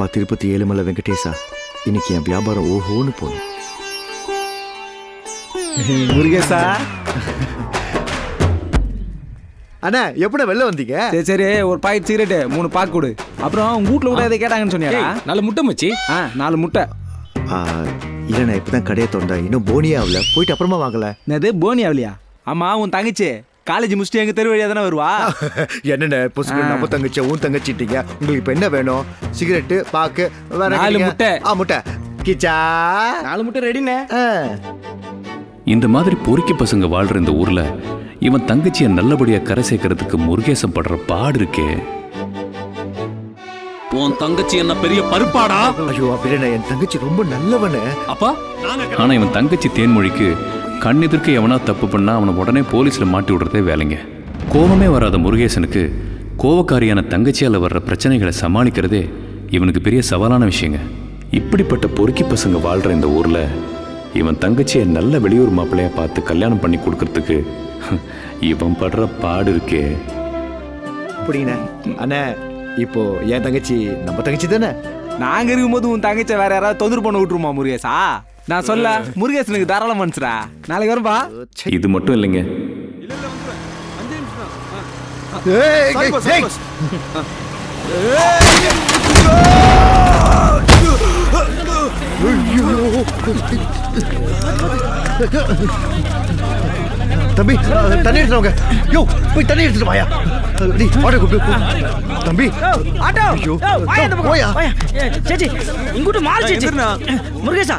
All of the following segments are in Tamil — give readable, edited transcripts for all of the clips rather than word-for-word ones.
அப்பா திருப்பதி ஏழுமலை வெங்கடேசா, இன்னைக்கு என் வியாபாரம் ஓஹோன்னு போகணும். முருகேசா அண்ணா எப்படி வெளில வந்தீங்க? சரி சரி, ஒரு பாக்கெட் சிகரெட்டு 3 பாக்கு கொடு. அப்புறம் உங்க வீட்ல கூட எதை கேட்டாங்கன்னு சொன்னியா? 4 முட்டை மச்சி. 4 முட்டை. இல்லைண்ணா, இப்பதான் கடையை திறந்தேன், இன்னும் போனியா ஆகல, போயிட்டு அப்புறமா வாங்கல. என்னது போனி ஆகலையா? ஆமா, உன் தங்கச்சி காலேஜ் முடிச்சுட்டு எங்க தெரு வழியா தானே வருவா? என்னண்ணே புதுசு நம்ம தங்கச்சி உன் தங்கச்சிட்டீங்க, உங்களுக்கு இப்ப என்ன வேணும்? சிகரெட்டு, பாக்கு, வேற 4 முட்டை. முட்டை கிச்சா 4 முட்டை ரெடினே. இந்த மாதிரி பொறுக்கி பசங்க வாழ்ற இந்த ஊர்ல இவன் தங்கச்சியை நல்லபடியா கரை சேர்க்கறதுக்கு முருகேசன் படுற பாடு இருக்கே. உன் தங்கச்சி என்ன பெரிய பருப்பாடா? ஐயோ அப்படின்னா என் தங்கச்சி ரொம்ப நல்லவனு. அப்பா ஆனா இவன் தங்கச்சி தேன்மொழிக்கு கண் எதிர்க்க எவனா தப்பு பண்ணா அவனை உடனே போலீஸ்ல மாட்டி விடுறதே வேலைங்க. கோபமே வராத முருகேசனுக்கு கோவக்காரியான தங்கச்சியால வர்ற பிரச்சனைகளை சமாளிக்கிறதே இவனுக்கு பெரிய சவாலான விஷயங்க. இப்படிப்பட்ட பொறுக்கி பசங்க வாழ்ற இந்த ஊர்ல இவன் தங்கச்சியை நல்ல வெளியூர் மாப்பிள்ளையா பார்த்து கல்யாணம் பண்ணி கொடுக்கறதுக்கு இவன் படுற பாடு இருக்கே. அப்படின்னா அண்ணா, இப்போ என் தங்கச்சி நம்ம தங்கச்சி தானே? நாங்க இருக்கும்போது உன் தங்கச்சி வேற யாராவது தொந்தரவு பண்ண விட்டுருமா முருகேசா? நான் சொல்ல முருகேசனுக்கு தாராளம் மனுஷரா, நாளைக்கு வரும்பா. இது மட்டும் இல்லைங்க, தம்பி தண்ணி எடுத்துவாங்க. யோ போய் தண்ணி எடுத்துட்டு வாயா. ஆட்டோ கூப்பிட்டு தம்பி. ஆட்டோ ஐயோ வாயா இந்த பக்கம் போயா. சேச்சி இங்குட்டு மாறு சேச்சி. முருகேசா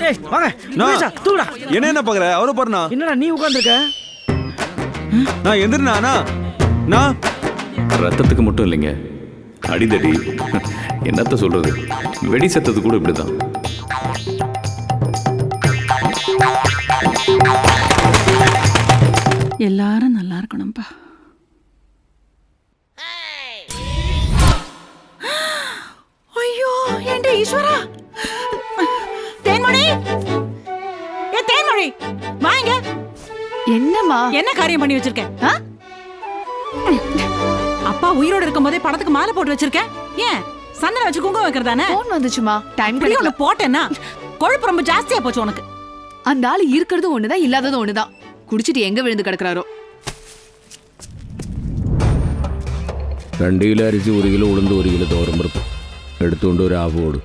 டேய் வாங்க முருகேசா தூக்குடா. என்ன பாக்குற? அவரை பாருண்ணா. என்னடா நீ உட்கார்ந்திருக்க? நான் எந்திரனா நான் ரத்தத்துக்கு மட்டும் இல்லைங்க, அடிதடி என்னத்த சொல்றது, வெடி சத்தது கூட இப்படிதான். எல்லாரும் நல்லா இருக்கணும்பா. ஐயோ ஏண்டா ஈஸ்வரா, தேன்மொழி, ஏ தேன்மொழி வாங்க. என்னம்மா? என்ன காரியம் பண்ணி வச்சிருக்க? அப்பா உயிரோட இருக்கும் போதே படத்துக்கு மாலை போட்டு வச்சிருக்கேன். ஏன் சந்தனம் வச்சு குங்குமம் வைக்கிறதானே? போன் வந்துச்சுமா, டைம் இப்படி ஒண்ணு போட்டேன்னா கொழுப்பு ரொம்ப ஜாஸ்தியா போச்சு உனக்கு. அந்த ஆளு இருக்கிறது ஒண்ணுதான், இல்லாதது ஒண்ணுதான். குடிச்சிட்டு எங்க விழுந்து கிடக்குறாரோ. 2 கிலோ அரிசி, 1 கிலோ உளுந்து, 1 கிலோ துவரம்பருப்பு எடுத்துകൊണ്ട് ஒரு ஆஃப் ஓடு.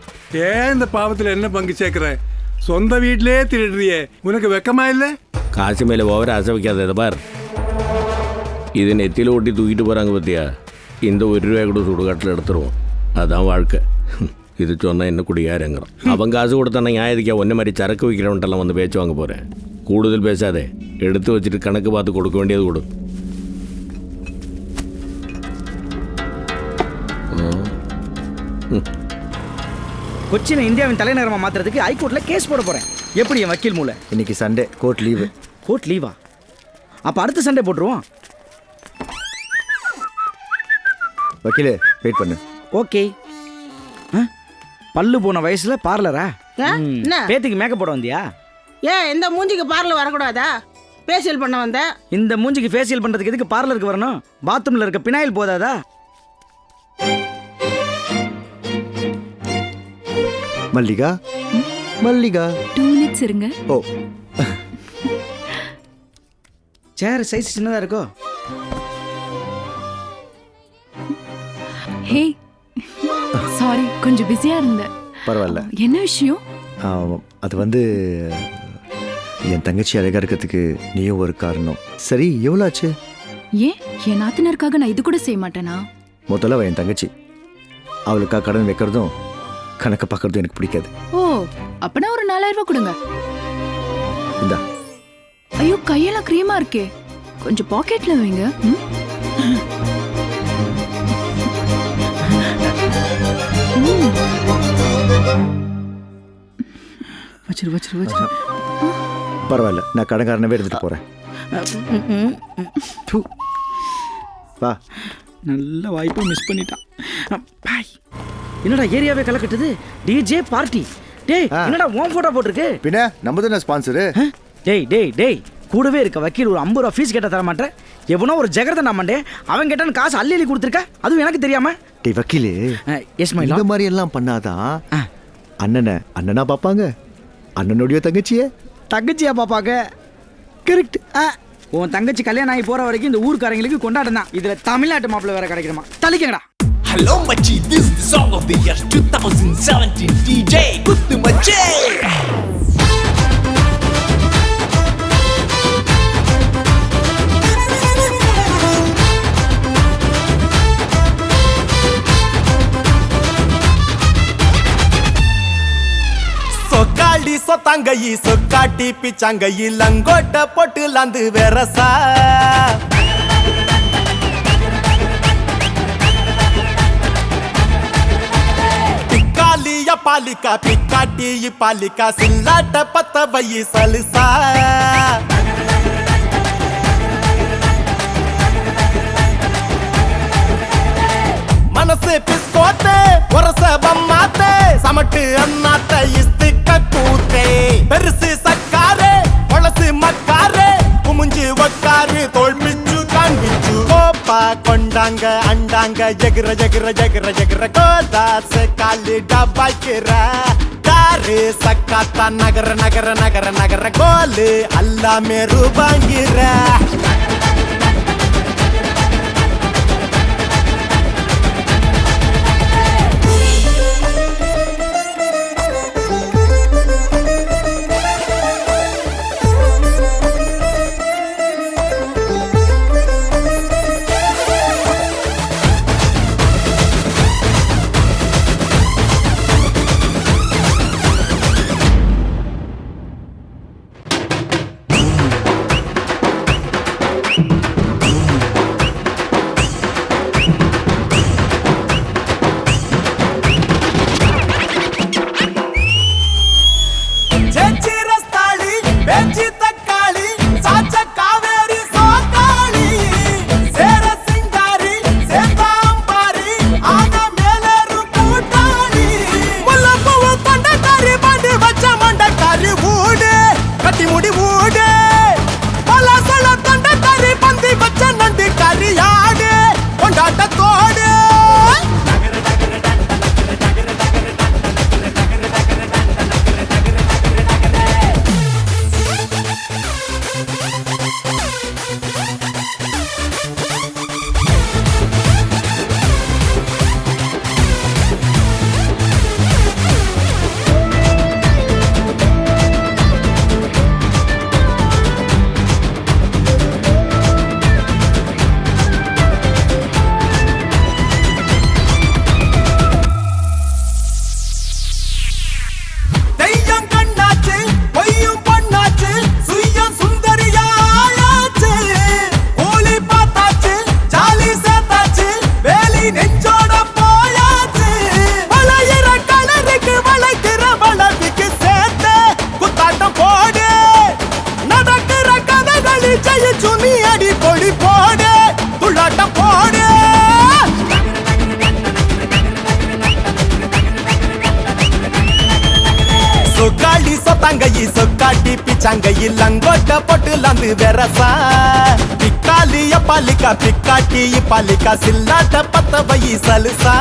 ஏன் இந்த பாவத்தில் என்ன பங்கு சேர்க்கிற? சொந்த வீட்டிலே திருடுறியே, உனக்கு வெக்கமா இல்லை? காசு மேலே ஓவர ஆசை வைக்காத பார். இது நெத்தியில் ஒட்டி தூக்கிட்டு போகிறாங்க பார்த்தியா? இந்த 1 ரூபாய் கூட சுடுகாட்டில் எடுத்துருவோம். அதான் வாழ்க்கை. இது சொன்னால் என்ன குடியாருங்கிறான். அவன் காசு கொடுத்தானே நியாயத்துக்கா ஒன்றை மாதிரி சரக்கு வைக்கிறவன்ட்டெல்லாம் வந்து பேச்சு வாங்க போகிறேன். கூடுதல் பேசாதே, எடுத்து வச்சுட்டு கணக்கு பார்த்து கொடுக்க வேண்டியது கொடு. கொச்சினை இந்தியாவின் தலைநகரமா மாத்துறதுக்கு ஹைகோர்ட்ல கேஸ் போட போறேன். எப்படி என் வக்கீல் மூளை? இன்னைக்கு சண்டே, கோர்ட் லீவு. கோர்ட் லீவா? அப்ப அடுத்த சண்டே போட்டுருவோம். வக்கீலே வெயிட் பண்ணு. ஓகே. பல்லு போன வயசுல பார்லரா? என்ன பேத்திக்கு மேக்கப் போட வந்தியா? ஏன் இந்த மூஞ்சிக்கு பார்லர் வரக்கூடாதா? ஃபேஷியல் பண்ண வந்த. இந்த மூஞ்சிக்கு ஃபேஷியல் பண்றதுக்கு எதுக்கு பார்லருக்கு வரணும்? பாத்ரூம்ல இருக்க பினாயில் போதாதா? மல்லிகா மல்லிகா 2 minutes இருங்க. ஓ சேர் சைஸ் சின்னதா இருக்கோ? ஹே சாரி, கொஞ்சம் பிஸியா இருந்தேன். பரவாயில்ல. என்ன விஷயம்? அது வந்து என் தங்கச்சி அழகா இருக்கிறதுக்கு நீயும் ஒரு காரணம். சரி எவ்வளோ ஆச்சு? ஏன் என் நாத்தனருக்காக நான் இது கூட செய்ய மாட்டேனா? முதல்ல அவள் என் தங்கச்சி, அவளுக்காக கடன் வைக்கிறதும் கணக்கு பார்க்கறதும் எனக்கு பிடிக்காது. ஓ அப்பனா ஒரு 4000 ரூபாய் கொடுங்க. இந்தா. ஐயோ கையெல்லாம் க்ரீமா இருக்கே, கொஞ்சம் பாக்கெட்ல வைங்க. வச்சிரு வச்சிரு வச்சிரு. பரவாயில்ல, நான் கடன்காரனவே எடுத்துட்டு போறேன். வா. நல்ல வாய்ப்பை மிஸ் பண்ணிட்டான். பாய். என்னடா ஏரியாவே கலை கட்டுது? DJ party. டேய் என்னடா உன் போட்டோ போட்டுருக்கு? பின்ன நம்ம தானே ஸ்பான்சரு. டேய் டேய் டேய் கூடவே இருக்க வக்கீல் ஒரு 50 ரூபா ஃபீஸ் கேட்ட தர மாட்டேன். எவனோ ஒரு ஜெகரத்தை நான் மாட்டேன், அவன் கேட்டான்னு காசு அள்ளி அள்ளி கொடுத்துருக்க, அதுவும் எனக்கு தெரியாம. டேய் வக்கீலு, எஸ் மை இந்த மாதிரி எல்லாம் பண்ணாதான் அண்ணனா பார்ப்பாங்க, அண்ணனுடைய தங்கச்சியா பார்ப்பாங்க. கரெக்ட். உன் தங்கச்சி கல்யாணம் ஆகி போற வரைக்கும் இந்த ஊருக்காரங்களுக்கு கொண்டாட்டம் தான். இதுல தமிழ்நாட்டு மாப்பிள்ளை வேற கிடைக்கிறமா, தள்ளிக்கங்கடா. Hello Machi, this is the song of the year 2017. DJ Kuttu Machi. சொக்காளி சொத்தாங்கி சொக்காட்டி பிச்சாங்கி லங்கோட்ட போட்டு லாந்து வெரசா பாலிகா பிக்காட்டி பாலிகா சில்லாட்ட பத்த வையி சலுசா மனசு பிஸ்கோத்தே ஒரச பம்மாத்தே சமட்டு அண்ணாத்த இஸ்திக்க கூத்தே பெருசு சக்காரே ஒளசு மக்காரே குமுஞ்சி ஒக்காரு தோல் பிச்சு காண்பிச்சு கோப்பா கொண்டாங்க அண்டாங்க ஜெகர ஜெகர ஜெகர ஜெகர கோதாச காலி டபாய்க்கிற தாரு சக்காத்தா நகர நகர நகர நகர கோலு எல்லாமே ரூபாங்கிற சொத்தாங்கி சொக்காட்டி பிச்சாங்கி லங்கோட்ட போட்டு லாந்து வெரசா பிக்காலிய பாலிகா பிக்காட்டி பாலிகா சில்லாட்ட பத்த வையி சலுசா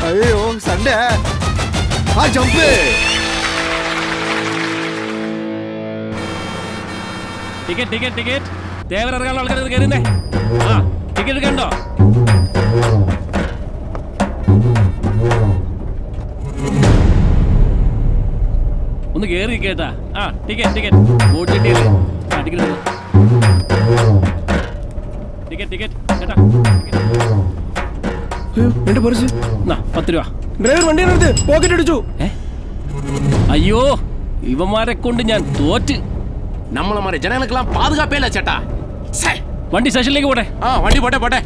ஐயோ சண்டை ஜம்பு. ടിക്കറ്റ് ടിക്കറ്റ് ടിക്കറ്റ് ദേവരകാല ആൾക്കാർ കയറുന്നേ ടിക്കറ്റ് കണ്ടോ ഒന്ന് കേറി കേട്ടാ ടിക്കറ്റ് ടിക്കറ്റ് ഓടിച്ചിട്ടില്ലേ ടിക്കറ്റ് ടിക്കറ്റ് ടിക്കറ്റ് കേട്ടാ എന്റെ പറിച്ച് 10 രൂപ ഡ്രൈവർ വണ്ടി നിർത്ത്, പോക്കറ്റ് അടിച്ചു. അയ്യോ ഇവന്മാരെ കൊണ്ട് ഞാൻ തോറ്റ് நம்மள மாதிரி ஜனங்களுக்கெல்லாம் பாதுகாப்பே இல்ல சேட்டா. வண்டி ஸ்டேஷன்லேயே போட்டேன். வண்டி போட்டேன்.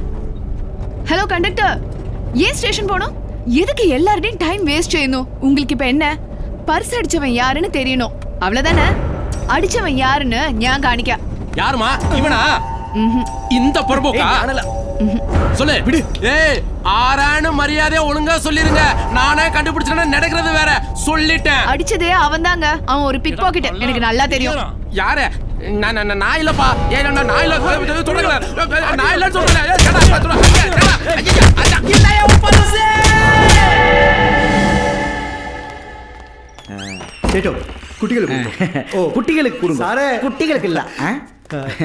ஹலோ கண்டக்டர், ஏன் ஸ்டேஷன் போகணும்? எதுக்கு எல்லார்டையும் டைம் வேஸ்ட் செய்யணும்? உங்களுக்கு இப்ப என்ன, பர்ஸ் அடிச்சவன் யாருன்னு தெரியணும், அவ்வளவுதானே? அடிச்சவன் யாருன்னு நான் காணிக்க. யாருமா இவனா? இந்த பொறுப்போக்கா சொல்லு விடு. ஏய், ஆறானு மரியாதையா ஒழுங்கா சொல்லிருங்க. நானே கண்டுபிடிச்சேன்னா நடக்கிறது வேற. சொல்லிட்டேன். அடிச்சதே அவன் தாங்க. அவன் ஒரு பிக் பாக்கெட், எனக்கு நல்லா தெரியும். யாரு? நான் இல்லப்பா. நான் இல்ல சொல்றேன். நான் இல்ல சொல்றேன். கேட்டோ குட்டிகளுக்கு ஓ குட்டிகளுக்கு கொடுங்க சாரே. குட்டிகளுக்கு இல்ல.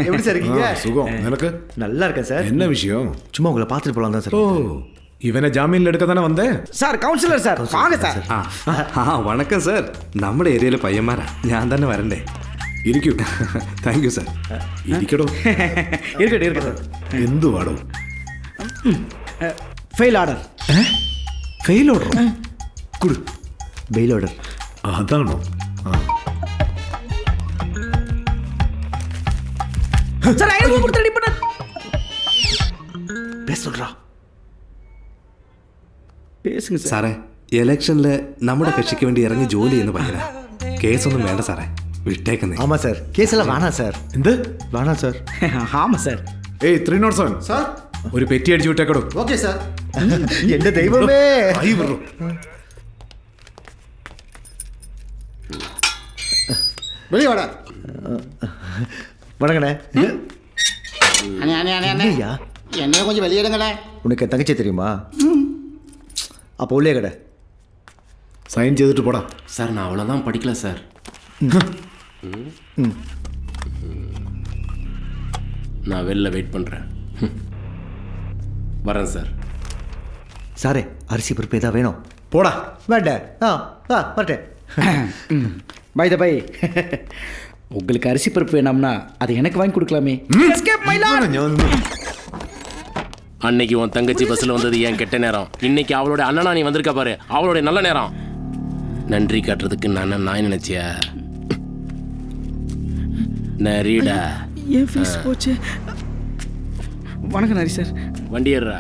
எப்படி சார் இருக்கீங்க? சுகம் எனக்கு. நல்லா இருக்கேன் சார். என்ன விஷயம்? சும்மா உங்களை பார்த்துட்டு போலாம் தான் சார். ஓ, இவனை ஜாமீன்ல எடுக்க தானே வந்தேன். சார் கவுன்சிலர் சார், வாங்க சார். வணக்கம் சார். നമ്മുടെ ഏരിയയിലെ പയ്യന്മാരാ. ഞാൻ തന്നെ വരണ്ടേ? ഇരിക്കൂ. Thank you sir. ഇരിക്കടോ. இருக்கட்டும் சார். എന്തു വാടോ? Bail order. ഫെയിൽ ഓർഡർ കൊടു. Bail order. അതാണോ? சார் ஐநூறு கொடுத்து ரெடி பண்ண. பேச சொல்றா. பேசுங்க சார். സാറേ, ഇലക്ഷനിൽ നമ്മുടെ കക്ഷിക്ക് വേണ്ടി ഇറങ്ങി ജോലി ചെയ്യുന്ന പയ്യനാ. കേസൊന്നും വേണ്ട സാറേ, വിട്ടേക്കുന്നേ. ஆமா சார், கேஸ் எல்லாம் வேணாம் சார். എന്ത്? வேணாம் சார். ஆமா சார். ഏയ് 307 சார். ഒരു പെറ്റി അടിച്ചു വിട്ടേക്കടോ. Okay sir. எந்த தெய்வமே. ആയി വരൂ. வெளியே வாடா. வணக்கண்ணே. ஐயா, என்ன கொஞ்சம் வெளியிடுங்கண்ணே. உனக்கு என் தங்கச்சி தெரியுமா? அப்போ உள்ளே கடை. സൈൻ ചെയ്തിട്ട് പോടാ. சார், நான் அவ்வளோதான் படிக்கல சார். நான் வெளில வெயிட் பண்ணுறேன். வரேன் சார். சாரே, அரிசி பருப்பு ஏதா வேணும்? പോടാ. வேண்டேன். வரட்டேன். பை த பை, உங்களுக்கு அரிசி பருப்பு வேணாம்னா அது எனக்கு வாங்கி கொடுக்கலாமே. Escape my lord. அன்னைக்கு உன் தங்கச்சி பஸ்ஸில் வந்தது ஏன் கெட்ட நேரம். இன்னைக்கு அவளோட அண்ணனா நீ வந்திருக்க பாரு, அவளோட நல்ல நேரம். நன்றி காட்டுறதுக்கு நான் நினைச்சியா? நரிடா. ஏன் ஃபீஸ் போச்சு? வணக்கம் நரி சார். வண்டி ஏறுறா.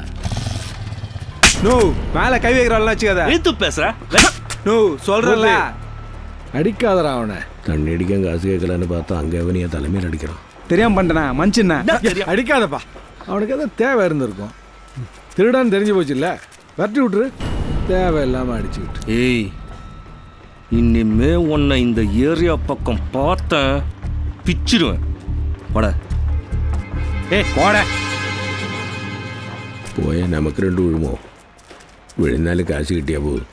நோ, மேல கை வைக்கிறாள் வச்சுக்காத. எழுத்து பேசுற. நோ, சொல்றல. അടിക്കാതറാ അവനെ. தண்ணி அடிக்க காசு கேட்கலான்னு பார்த்தா அங்கே அவனைய தலைமையில் அடிக்கிறான். தெரியாம பண்ணிட்டேனா, மனுஷன்னா. அடிக்காதப்பா. அவனுக்கு எதாவது தேவை இருந்திருக்கும். திருடான்னு தெரிஞ்சு போச்சு இல்லை, வரட்டி விட்டுரு. தேவையில்லாமல் அடிச்சுக்கிட்டு. ஏய், இனிமே உன்னை இந்த ஏரியா பக்கம் பார்த்தேன் பிச்சிடுவேன். போட. ஏய் போட. പോയാൽ നമുക്ക് രണ്ട് വീഴുമോ? വീഴുന്നാലും കാശ് കിട്ടിയാൽ പോകും.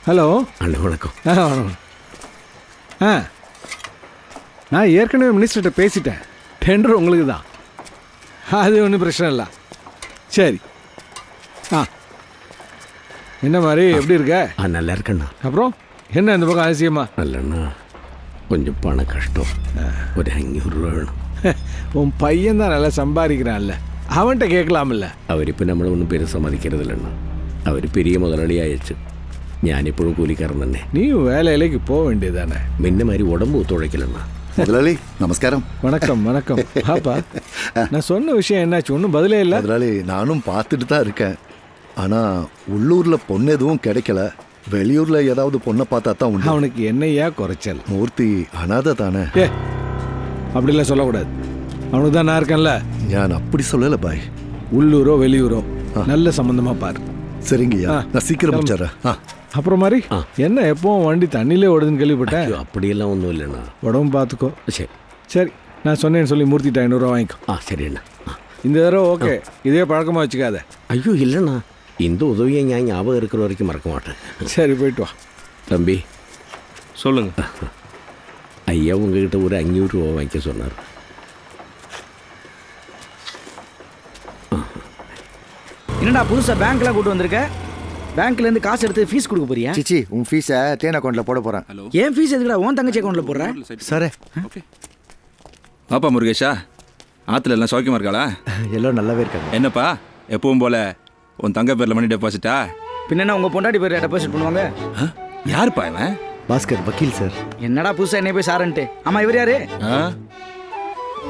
ஹலோ அண்ணா வணக்கம். நான் ஏற்கனவே மினிஸ்டர்கிட்ட பேசிட்டேன். டெண்டர் உங்களுக்கு தான், அது ஒன்றும் பிரச்சனை இல்லை. சரி. என்ன மாதிரி எப்படி இருக்க? நல்லா இருக்கண்ணா. அப்புறம் என்ன இந்த பக்கம் அதிசயமா? நல்லண்ணா, கொஞ்சம் பண கஷ்டம். ஒரு 500 ரூபா வேணும். உன் பையன் தான் நல்லா சம்பாதிக்கிறான்ல, அவன்கிட்ட கேட்கலாமில்ல. അവരിപ്പോൾ നമ്മളെ ഒന്നും പേര് സമ്മതിക്കരുതില്ലണ്ണ. അവർ പെരിയ മുതലാളിയായച്ചു. ഞാനിപ്പോഴും കൂലിക്കാരൻ തന്നെ. நீயும் வேலையிലേക്ക് போக வேண்டியதானே? മുന്നേ மாதிரி உடம்பு ஒத்துழைக்கலண்ணா. முதலாளி நமஸ்காரம். வணக்கம் வணக்கம். பாப்பா, நான் சொன்ன விஷயம் என்னாச்சு? ஒன்றும் பதிலே இல்லை. முதலாளி, நானும் பார்த்துட்டு தான் இருக்கேன். ஆனால் உள்ளூரில் பொண்ணு எதுவும் கிடைக்கல. வெளியூரில் ஏதாவது பொண்ணை பார்த்தா தான் உண்டு. அவனுக்கு என்னையா குறைச்சல்? மூர்த்தி அனாதை தானே. ஏ, அப்படிலாம் சொல்லக்கூடாது. அவனுக்கு தான் நான் இருக்கேன்ல. நான் அப்படி சொல்லலை பாய். உள்ளூரோ வெளியூரோ நல்ல சம்பந்தமா பாரு. சரிங்கய்யா, நான் சீக்கிரம் முடிச்சிடுறேன். அப்புறம் மாதிரி என்ன எப்பவும் வண்டி தண்ணியிலே ஓடுதுன்னு கேள்விப்பட்டேன். அப்படியெல்லாம் ஒன்றும் இல்லைண்ணா. உடம்பு பார்த்துக்கோ. சரி சரி, நான் சொன்னேன்னு சொல்லி மூர்த்திட்ட 500 ரூபா வாங்கிக்கோ. சரி அண்ணா. இந்த தடவை ஓகே, இதே பழக்கமாக வச்சுக்காத. ஐயோ இல்லைண்ணா, இந்த உதவியை நான் ஞாபகம் இருக்கிற வரைக்கும் மறக்க மாட்டேன். சரி, போயிட்டு வா. தம்பி சொல்லுங்க. ஐயா உங்ககிட்ட ஒரு 500 ரூபா வாங்கிக்க சொன்னார். என்னடா புதுசா பேங்க்லாம் கூட்டு வந்திருக்க? பேங்க்ல இருந்து காசு எடுத்து ஃபீஸ் கொடுக்க போறியா? சிச்சி, உன் ஃபீஸை தேன் அக்கௌண்ட்டில் போட போகிறேன். ஏன் ஃபீஸ் எதுக்குடா உன் தங்கச்சி அக்கௌண்ட்ல போடுற? சரே. பாப்பா முருகேஷா, ஆற்றுல எல்லாம் சௌக்கியமாக இருக்காளா? எல்லாம் நல்லாவே இருக்காங்க. என்னப்பா எப்பவும் போல உன் தங்க பேரில் மணி டெபாசிட்டா? பின்ன உங்க பொண்டாட்டி பேர் டெபாசிட் பண்ணுவாங்க. யாருப்பா இவன்? பாஸ்கர் வக்கீல் சார். என்னடா புதுசா என்ன போய் சார்ன்ட்டு. ஆமா இவர் யாரு?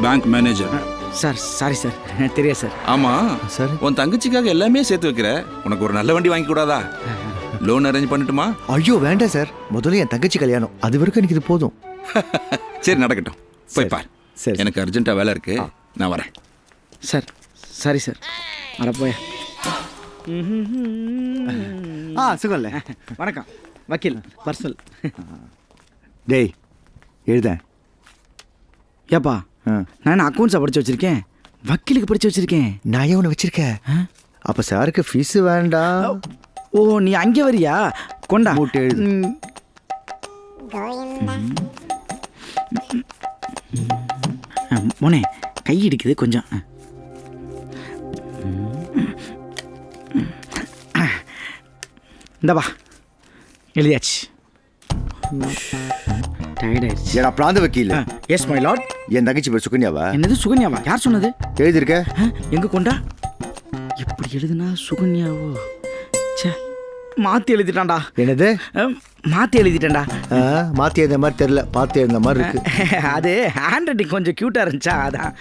Bank manager sir. Sorry sir, தெரியாது சார். ஆமா சார், உன் தங்கச்சிக்காக எல்லாமே சேர்த்து வைக்கிற, உனக்கு ஒரு நல்ல வண்டி வாங்கி கூடாதா? லோன் அரேஞ்ச் பண்ணட்டுமா? ஐயோ வேண்டாம் சார், முதல்ல என் தங்கச்சி கல்யாணம், அது வரைக்கும் எனக்கு இது போதும். சரி நடக்கட்டும், போய் பார். சரி, எனக்கு அர்ஜென்ட்டா வேலை இருக்கு, நான் வரேன். சார் சாரி சார், அட போய. சுகம்ல. வணக்கம் வக்கீல் பர்சனல். டேய் எழுதேன். ஏப்பா நான் அக்கௌண்ட்ஸை படிச்சு வச்சிருக்கேன், வக்கீலுக்கு படிச்சு வச்சிருக்கேன். நான் ஏன் உன்னை வச்சிருக்கேன்? அப்ப சாருக்கு ஃபீஸ் வேண்டாம். ஓ நீ அங்கே வரியா? கொண்டா மூட்டை எழுது. மோனே கை இடிக்குது கொஞ்சம். இந்தப்பா எழுதியாச்சு. டயர்டாயிருச்சு. ஏடா பிராந்த வக்கீல். S my Lord. என் தங்கச்சி பேர் சுகன்யாவா? என்னது சுகன்யாவா? யார் சொன்னது? எழுதிருக்க. எங்க கொண்டா? இப்படி எழுதுனா சுகன்யாவோ? சே மாற்றி எழுதிட்டான்டா. என்னது? மாற்றி எழுதிட்டேன்டா. மாற்றி எழுந்த மாதிரி தெரியல, பார்த்து எழுந்த மாதிரி இருக்கு. அது ஹேண்ட் ரைட்டிங் கொஞ்சம் க்யூட்டாக இருந்துச்சா அதான்.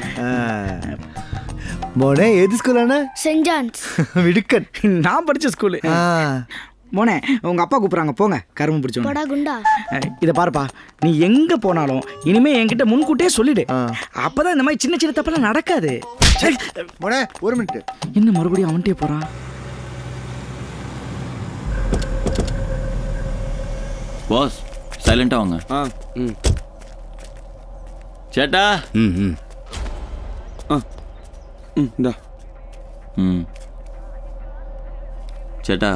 மோனே எது ஸ்கூலான? Send John's. விடுக்கன். நான் படித்த ஸ்கூலு. மோனே உங்கள் அப்பா கூப்பிட்றாங்க, போங்க. கரும்பு பிடிச்சோம். குண்டா இதை பாருப்பா, நீ எங்கே போனாலும் இனிமே என்கிட்ட முன்கூட்டியே சொல்லிடு. அப்போதான் இந்த மாதிரி சின்ன சின்ன தப்பெல்லாம் நடக்காது. மோனே ஒரு மினிட். என்ன மறுபடியும் அவன்கிட்டே போகிறான்? பாஸ் சைலண்டா வாங்க. சேட்டா. சேட்டா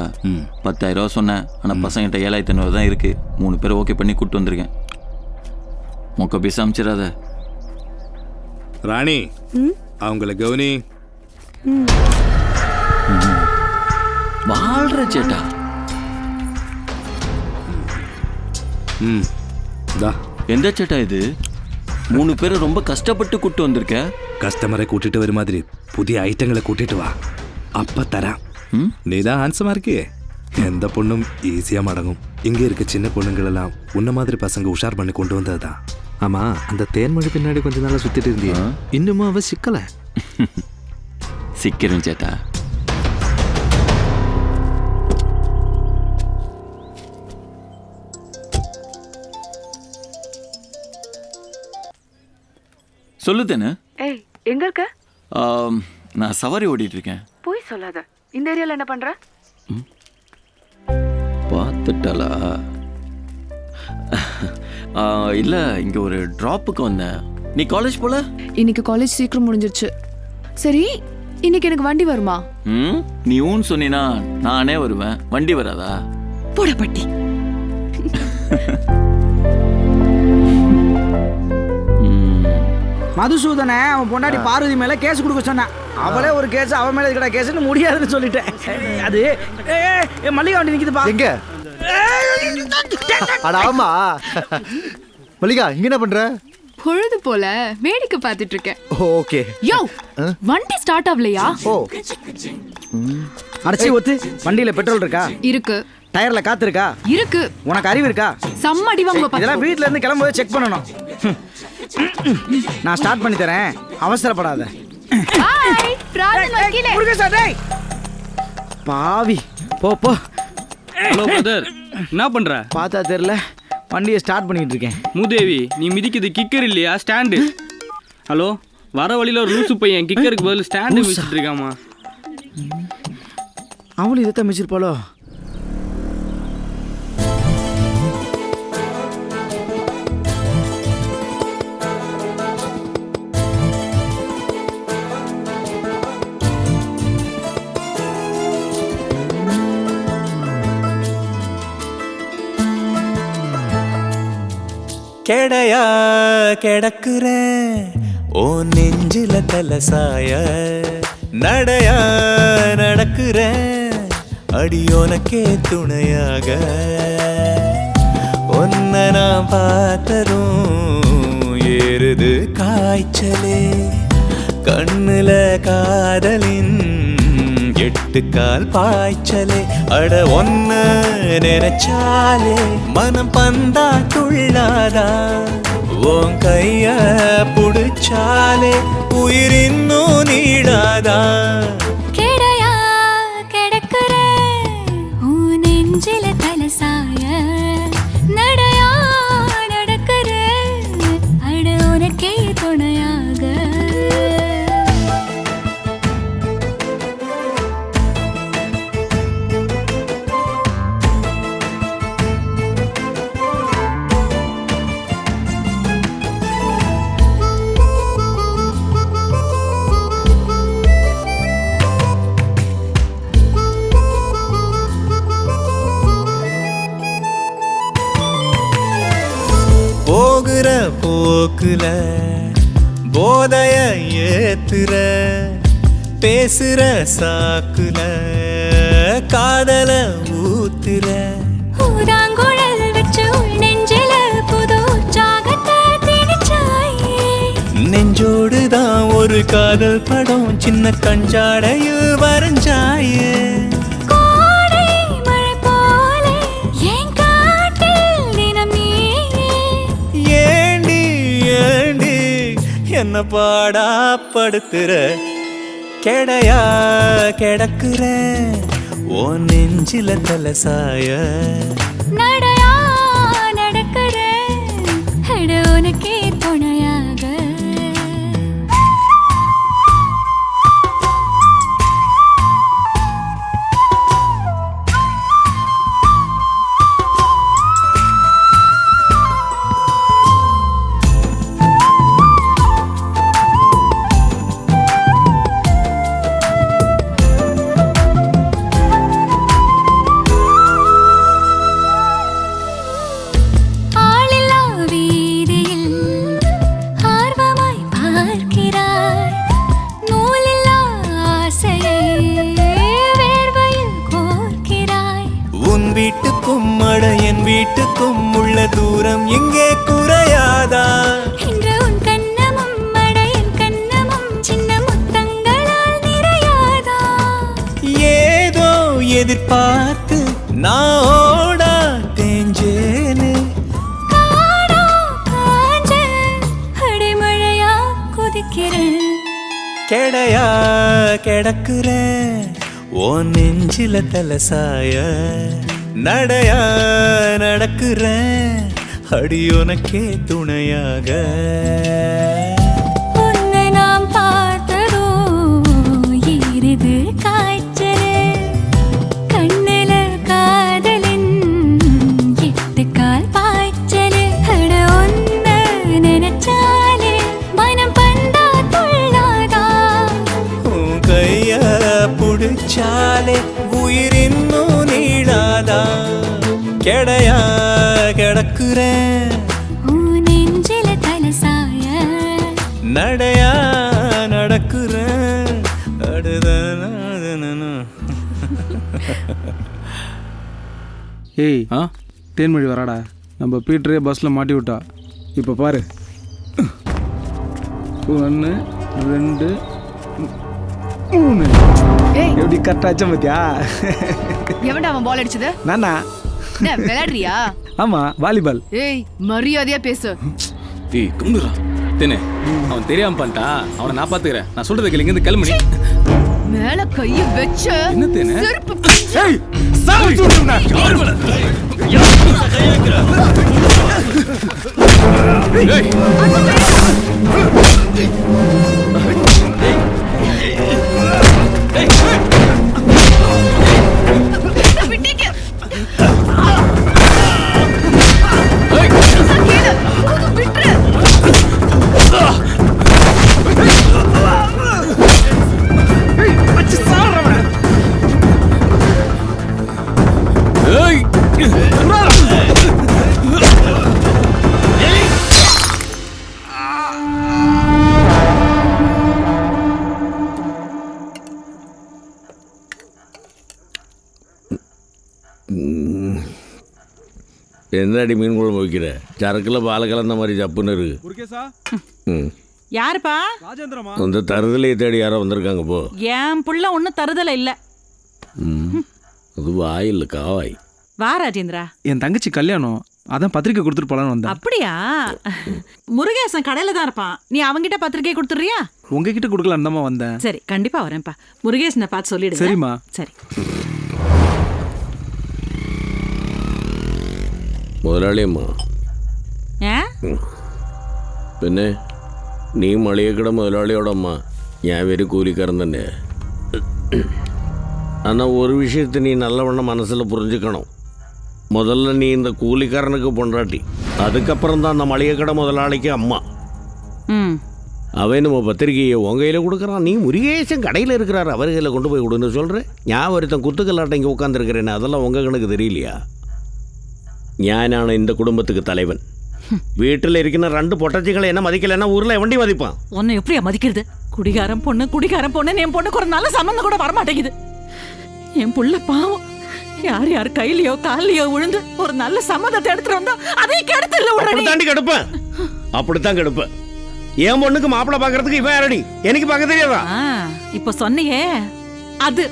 10,000 ரூபா சொன்னேன், ஆனால் பசங்கிட்ட 7,500 தான் இருக்கு. 3 பேரை ஓகே பண்ணி கூப்பிட்டு வந்திருக்கேன். மொக்க பீஸ் அமிச்சிடாத. ராணி அவங்கள கவுனி. வாழ்ற சேட்டா. எந்த சேட்டா இது? 3 பேரை ரொம்ப கஷ்டப்பட்டு கூப்பிட்டு வந்திருக்க. கஸ்டமரை கூட்டிட்டு வர மாதிரி புதிய ஐட்டங்களை கூட்டிட்டு வா, அப்ப தரேன். நீதான் ஹான்சமா இருக்கியே, எந்த பொண்ணும் ஈஸியா மடங்கும். இங்க இருக்க சின்ன பொண்ணுங்கள் எல்லாம் உன்ன மாதிரி பசங்க உஷார் பண்ணி கொண்டு வந்ததுதான். ஆமா, அந்த தேன்மொழி பின்னாடி கொஞ்ச நாளா சுத்திட்டு இருந்தியா, இன்னுமா அவ சிக்கல? சிக்கிறேன் சேட்டா. சொல்லுதேன்னு. ஏய் எங்க இருக்க? நான் சவாரி ஓடிட்டு இருக்கேன். போய் சொல்லாத. இந்த ஏரியால என்ன பண்ற? பார்த்துட்டாளா? இல்ல, இங்க ஒரு டிராப்புக்கு வந்தேன். நீ காலேஜ் போல? இன்னைக்கு காலேஜ் சீக்கிரம் முடிஞ்சிருச்சு. சரி இன்னைக்கு எனக்கு வண்டி வருமா? நீ ஊன்னு சொன்னீனா நானே வருவேன், வண்டி வராதா? போட பட்டி. மதுசூதனை அவன் பொண்டாட்டி பார்வதி மேல கேஸ் கொடுக்க சொன்னான். அவளே ஒரு கேஸ், அவன் மேல இருக்கிற கேஸ்ன்னு முடியாதுன்னு சொல்லிட்டேன். அது மல்லிகா வண்டி நிக்குதுப்பா. எங்க? அட ஆமா மல்லிகா, இங்க என்ன பண்ற? பொழுது போல வேடிக்கை பார்த்துட்டு இருக்கேன். ஓகே. யோ வண்டி ஸ்டார்ட் ஆகலையா? ஓ அடச்சி ஒத்து. வண்டியில பெட்ரோல் இருக்கா? இருக்கு. டயர்ல காத்து இருக்கா? இருக்கு. உனக்கு அறிவு இருக்கா? சம்மடி வாங்க. இதெல்லாம் வீட்ல இருந்து கிளம்பும்போது செக் பண்ணணும். நான் ஸ்டார்ட் பண்ணி தரேன், அவசரப்படாத. பாவி போ போ. ஹலோ பிரதர், என்ன பண்ற? பார்த்தா தெரியல, வண்டியை ஸ்டார்ட் பண்ணிட்டு இருக்கேன். மூதேவி, நீ மிதிக்குது கிக்கர் இல்லையா, ஸ்டாண்டு? ஹலோ, வர வழியில ஒரு லூசு பையன் கிக்கருக்கு பதில் ஸ்டாண்டு மிதிச்சிட்டு இருக்காமா. அவளும் இதைத்தான் மிதிச்சிருப்பாளோ? கெடையா கிடக்குறேன் ஓ நெஞ்சில தலசாய, நடையா நடக்குறேன் அடியோனக்கே துணையாக. ஒன்ன நான் பார்த்ததும் ஏறுது காய்ச்சலே, கண்ணுல காதலின் எட்டு கால் பாய்ச்சலே அட ஒன்ன நினைச்சாலே மனம் பந்தா துள்ளாதா உன் கைய புடிச்சாலே உயிர் இன்னும் நீடாதா கிடையா கிடக்குற உன் நெஞ்சில தலசாய நடையா நடக்குற அட உனக்கே துணையாக போகிற போக்குல போதைய ஏத்துற பேசுற சாக்குல காதல ஊத்துற ஊதாங்குழல் வச்சு உள் நெஞ்சில புது உற்சாகத்தை திணிச்சாயே நெஞ்சோடுதான் ஒரு காதல் படம் சின்ன கஞ்சாடையில் வரைஞ்சாயே கோடை மழை போல என் காட்டில் தினம் நீயே ஏண்டி ஏண்டி என்ன பாடா படுத்துற கெடையா கிடக்குற ஓ நெஞ்சில தலசாய நடையா நடக்கிற அட உனக்கே துணையாக ஆளில்லா வீதியில் ஆர்வமாய் பார்க்கிறாய் நூலில்லா ஆசையை வேர்வையில் கோர்க்கிறாய் உன் வீட்டுக்கும் அட என் வீட்டுக்கும் உள்ள தூரம் எங்கே குறையாதா இன்று உன் கண்ணமும் அட என் கண்ணமும் சின்ன முத்தங்களால் நிறையாதா ஏதோ எதிர்பார்த்து நான் ஓடா தேஞ்சேனே காடா காஞ்ச அடிமழையா குதிக்கிறேன் கெடையா கிடக்குற ஓ நெஞ்சில தலசாய நடையா நடக்குற அடி உனக்கே துணையாக உன்னை நாம் பார்த்ததோ ஈரிது காய்ச்சல் கண்ணில காதலின் எட்டு கால் பாய்ச்சல் அட ஒன்ன நினைச்சாலே மனம் பந்தா துள்ளாதா உன் கைய புடிச்சாலே உயிர் இன்னும் நீடாதா கெடையா கிடக்குற உன் நெஞ்சில தலசாய நடையா நடக்குற அடுதன ஏய் தேன்மொழி வராடா நம்ம பீட்டரே பஸ்ஸில் மாட்டி விட்டா இப்போ பாரு 1 2 3 ஏய் எப்படி கரெக்டாச்சா பத்தியா எவன்டா அவன் பால் அடிச்சது நானா என்ன விளையாடுறியா ஆமா வாலிபால் ஏய் மரியாதையா பேசு டேய் கும்பிடுறா தேனே அவன் தெரியாம பண்ணிட்டான் அவனை நான் பாத்துக்கிறேன் நான் சொல்றதை கேளு இங்க இருந்து கிளம்பி மேல கைய வச்ச என்ன தேனே செருப்பு ஏய் சாவு சொல்லுடா விட்டீங்க என்னடி மீன் குழம்பு வைக்கிற சரக்கில் பால் கலந்த மாதிரி சப்புன்னு இருக்கு ம் யாருப்பா ராஜேந்திரமா அந்த தருதலையை தேடி யாரோ வந்திருக்காங்க போ என் புள்ள ஒன்றும் தருதல இல்ல அது வாயில் காவாய். வா ராஜேந்திரா. என் தங்கச்சி கல்யாணம், அதான் பத்திரிக்கை கொடுத்துட்டு போலான்னு வந்தேன். அப்படியா? முருகேசன் கடையில தான் இருப்பான், நீ அவங்கிட்ட பத்திரிக்கை கொடுத்துறியா? உங்ககிட்ட கொடுக்கலான்னு தான் வந்தேன். சரி, கண்டிப்பா வரேன்ப்பா. முருகேசனை பார்த்து சொல்லிடு. சரிம்மா. சரி. முதலாளியம்மா, പിന്നെ നീ മളിയക്കട മുതലാളിയോടമ്മ, ഞാൻ ഒരു കൂലിക്കാരൻ തന്നെ. ஆனால் ஒரு விஷயத்தை நீ நல்லவண்ண மனசில் புரிஞ்சுக்கணும். முதல்ல நீ இந்த கூலிக்காரனுக்கு பொண்டாட்டி, அதுக்கப்புறம் தான் அந்த மளிகைக்கடை முதலாளிக்கு அம்மா. அவன் நம்ம பத்திரிகையை உன் கையில் கொடுக்குறான், நீ முருகேசன் கடையில் இருக்கிறார் அவர் கையில் கொண்டு போய் கொடுன்னு சொல்கிறேன். ഞാൻ ஒருத்தன் குத்துக்கல்லாட்டம் இங்கே உட்காந்துருக்கிறேன்னு அதெல்லாம் உங்கள் கணக்கு தெரியலையா? ഞാനാണ് இந்த குடும்பத்துக்கு தலைவன். வீட்டில் இருக்கிற 2 பொட்டச்சிகளை என்ன மதிக்கலைன்னா ஊரில் வண்டி மதிப்பான். உன்னை எப்படியா மதிக்கிறது? குடிகாரம் பொண்ணு என் பொண்ணுக்கு ஒரு நல்ல சம்பந்தம் கூட வரமாட்டேங்குது. என் புள்ள பாவம் யார் யார் கையிலையோ காலையோ விழுந்து ஒரு நல்ல சம்மதத்தை எடுத்துட்டு வந்தா அதே கெடுத்துல அப்படித்தாண்டி கெடுப்பேன். அப்படித்தான் கெடுப்பேன். என் பொண்ணுக்கு மாப்பிள்ளை பாக்குறதுக்கு இவன் யாரடி? எனக்கு பார்க்க தெரியாதா? இப்ப சொன்னியே அது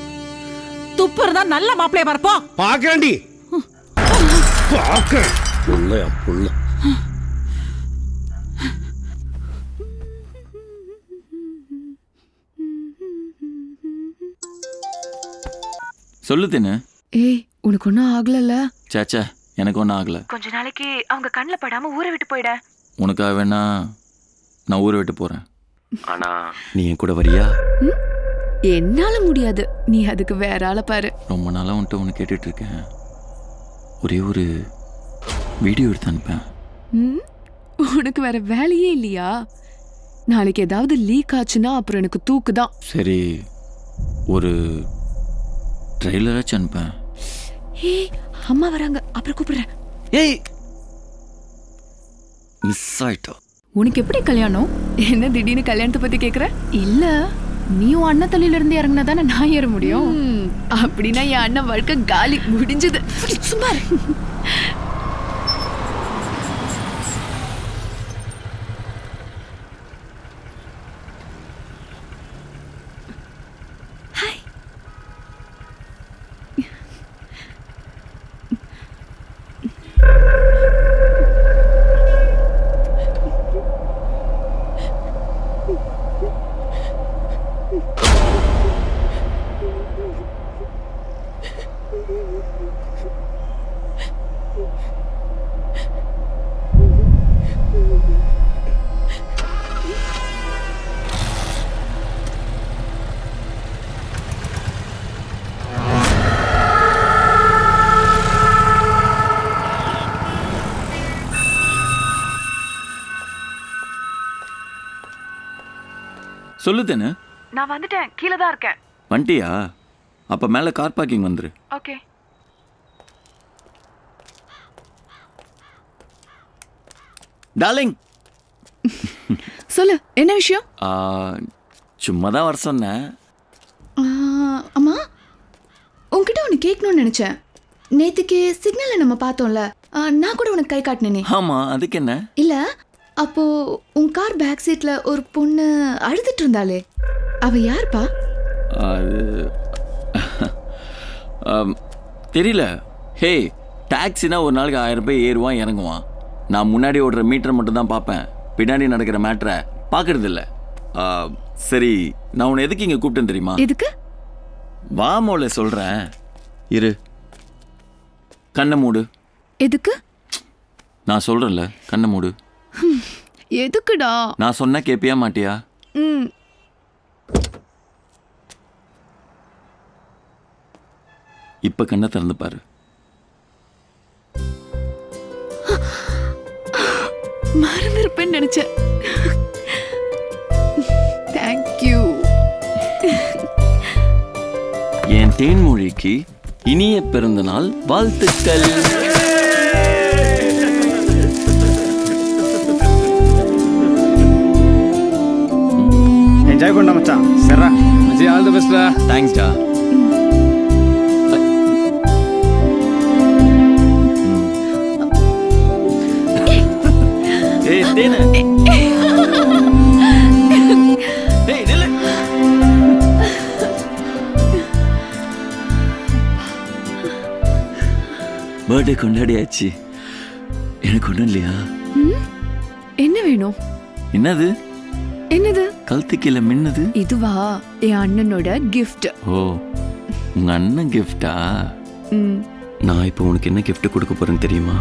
துப்புறதா நல்ல மாப்பிள்ளைய பார்ப்போம். பாக்கண்டி பாக்க புள்ள புள்ள. சொல்லுதேன்னு. ஏய், உனக்கு ஒன்றும் ஆகலல்ல? சாச்சா, எனக்கு ஒன்றும் ஆகல. கொஞ்ச நாளைக்கு அவங்க கண்ணில் படாம ஊரை விட்டு போயிட. உனக்காக வேணா நான் ஊரை விட்டு போறேன். ஆனா நீ என் கூட வரியா? என்னால முடியாது, நீ அதுக்கு வேற ஆளை பாரு. ரொம்ப நாளாக உன்ட்டு ஒன்று கேட்டுட்டு இருக்கேன். ஒரே ஒரு வீடியோ எடுத்து அனுப்பேன். உனக்கு வேற வேலையே இல்லையா? நாளைக்கு ஏதாவது லீக் ஆச்சுன்னா அப்புறம் எனக்கு தூக்குதான். சரி, ஒரு ட்ரெய்லராச்சும் அனுப்பேன். ஏய், அம்மா வராங்க, அப்புறம் கூப்பிடுறேன். ஏய், மிஸ் ஆயிட்டா. உனக்கு எப்படி கல்யாணம்? என்ன திடீர்னு கல்யாணத்தை பத்தி கேக்குற? இல்ல, நீயும் அண்ணன் தலையில இருந்து இறங்கினா தானே நான் ஏற முடியும். அப்படின்னா என் அண்ணன் வாழ்க்கை காலி, முடிஞ்சது. சும்மா சொல்லுதேன்னு. நான் வந்துட்டேன், கீழே தான் இருக்கேன். வண்டியா? அப்ப மேல கார் பார்க்கிங் வந்துரு. ஓகே. டார்லிங், சொல்லு, என்ன விஷயம்? சும்மா தான் வர சொன்னேன். அம்மா, உன்கிட்ட ஒன்று கேட்கணும்னு நினைச்சேன். நேத்துக்கு சிக்னல்ல நம்ம பார்த்தோம்ல, நான் கூட உனக்கு கை காட்டினேனே. ஆமா, அதுக்கு என்ன? இல்ல, அப்போ உன் கார் பேக் சீட்ல ஒரு பொண்ணு அழுதுட்டு இருந்தாளே, அவ யாருப்பா? அது தெரியல. ஹே, டாக்ஸினா ஒரு நாளைக்கு 1000 ரூபாய் ஏறுவான் இறங்குவான். நான் முன்னாடி ஓடுற மீட்டரை மட்டும் தான் பார்ப்பேன், பின்னாடி நடக்கிற மேட்டரை பார்க்கறது இல்லை. சரி, நான் உன்னை எதுக்கு இங்கே கூப்பிட்டேன்னு தெரியுமா? எதுக்கு? வா மோளை சொல்கிறேன், இரு. கண்ணை மூடு. எதுக்கு? நான் சொல்கிறேன்ல, கண்ணை மூடு. எதுக்குடா? நான் சொன்ன கேப்பியா மாட்டியா? இப்ப கண்ணை திறந்து பாரு. மறந்துருப்பேன்னு நினைச்சேன். தேங்க்யூ. என் தேன்மொழிக்கு இனிய பிறந்த நாள் வாழ்த்துக்கள். என்ஜாய் பண்ண மச்சான். சரிடா மச்சி, ஆல் தி பெஸ்ட்டா. தேங்க்ஸ்டா. ஏய் தேனே, ஏய் நில்லு. பர்த்டே கொண்டாடியாச்சு. எனக்கு ஒன்றும் இல்லையா? என்ன வேணும்? என்னது? என்னது? கழுத்துக்கில மின்னது இதுவா? என் அண்ணனோட gift. ஓ, உங்க அண்ணன் கிஃப்டா? நான் இப்போ உனக்கு என்ன gift கொடுக்க போறேன்னு தெரியுமா?